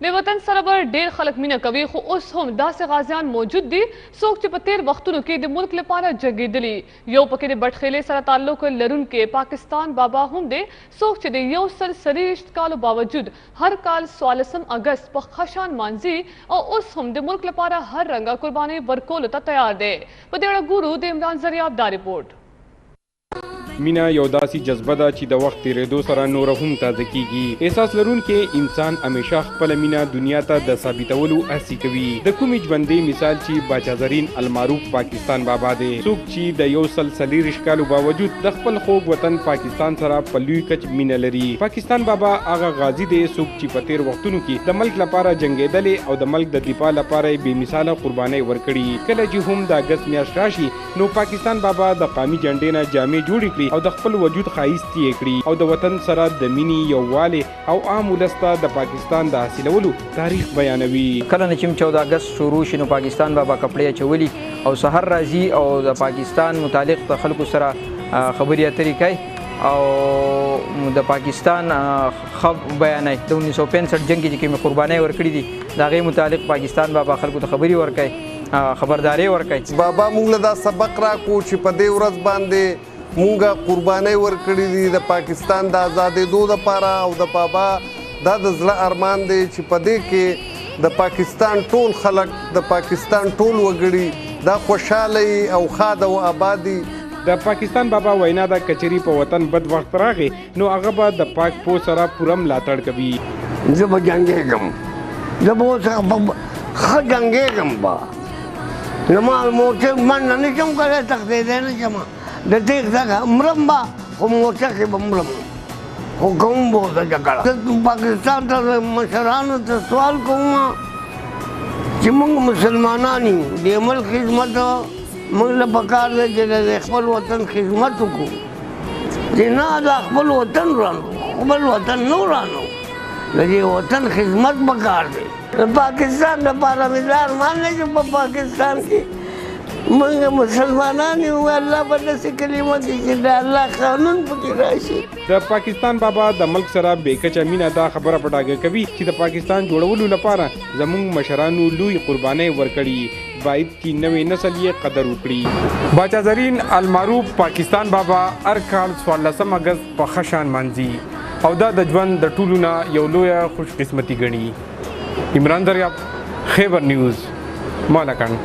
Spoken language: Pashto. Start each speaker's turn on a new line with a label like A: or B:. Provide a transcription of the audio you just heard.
A: د وطن سره به ډېر خلک مینه کوي خو اوس هم داسې غازیان موجود دي څوک چې په تېر وختونو کې د ملک لپاره جنګېدلي. یو پکې د بټخیلې سره تعلق لرونکی پاکستان بابا هم دی څوک چې د 140 کالو باوجود هر کال 14 اګست په خشان مانځي او اوس هم د ملک لپاره هر رنګه قرباني ورکولو ته تیار دی. په دې اړه ګورو د عمران زریاب دا رپورټ.
B: مینا یو داسې جذبه ده چې د وخت تیریدو سره نور هم تازه کیږي. احساس لرونکي انسان همیشه خپل مینا دنیا ته د ثابتولو هڅې کوي. د کومې ژوندۍ مثال چې باچا زرین المعروف پاکستان بابا دی څوک چې د 140 کالو باوجود د خپل خوږ وطن پاکستان سره په لوی کچ مینا لري. پاکستان بابا هغه غازی دی څوک چې په تیر وختونو کې د ملک لپاره جنګېدلی او د ملک د دفاع لپاره بې مثاله قربانۍ ورکړي. کله چې هم د اګست میاشت راشي نو پاکستان بابا د قومي جنډې نه جامې جوړې کړي او د خپل وجود ښایست یې کړي او د وطن سره د مینې یووالي او عام ولس ته د پاکستان د حاصلولو تاریخ بیانوي.
C: کله نه چې 14 اګست شروع شي نو پاکستان بابا کپړې اچولي او سحر راځي او د پاکستان متعلق د خلکو سره خبرې اترې کوي او د پاکستان بیانوي. د 1965 جنګ کې کومې قربانۍ ورکړي دي د هغې متعلق پاکستان بابا خلکو ته خبرې ورکوي خبرداری ورکوي.
D: بابا موږ له دا سبق راکو چې په دې ورځ باندې مونږه قربانۍ ورکړي دي د پاکستان د آزادېدو دپاره او د بابا دا د زړه ارمان دی چې په دې کې د پاکستان ټول خلک د پاکستان ټول وګړي دا خوشحاله او ښاد او آباد دي.
B: د پاکستان بابا وینا د کچري په وطن بد وخت راغی نو هغه به د پاک پو سره پوره ملاتړ کوي.
E: زه به جنګېږم زه به اوس ښه جنګېږم به زما موټر منډه نه شم کولی تښتېدی نه شم د تیغ څخه مرم به خو موټر کې به مرم خو کوم به اوسه جګړه. پاکستان ته مشرانو ته سوال کوم چې موږ مسلمانان یو د ملک خدمت موږ له پکار دی چې د خپل وطن خدمت وکړو چې نه د خپل وطن رانو خپل وطن نه رانو د دې وطن خدمت پکار دی. د پاکستان دپاره مې دا ارمان دی چې په پاکستان کې موږ مسلمانان یو الله به داسې کلمه کړي چې د الله قانون پکې راشي.
B: د پاکستان بابا د ملک سره بې کچه مینه دا خبره په ډاګه کوي چې د پاکستان جوړولو لپاره زموږ مشرانو لوی قربانۍ ورکړي باید چې نوې نسل یې قدر وکړي. باچا زرین المعروف پاکستان بابا هر کال 14 اګست په ښه شان مانځي او دا د ژوند د ټولو نه یو لویه خوش قسمتي ګڼي. عمران دریاب، خیبر نیوز، مالکان.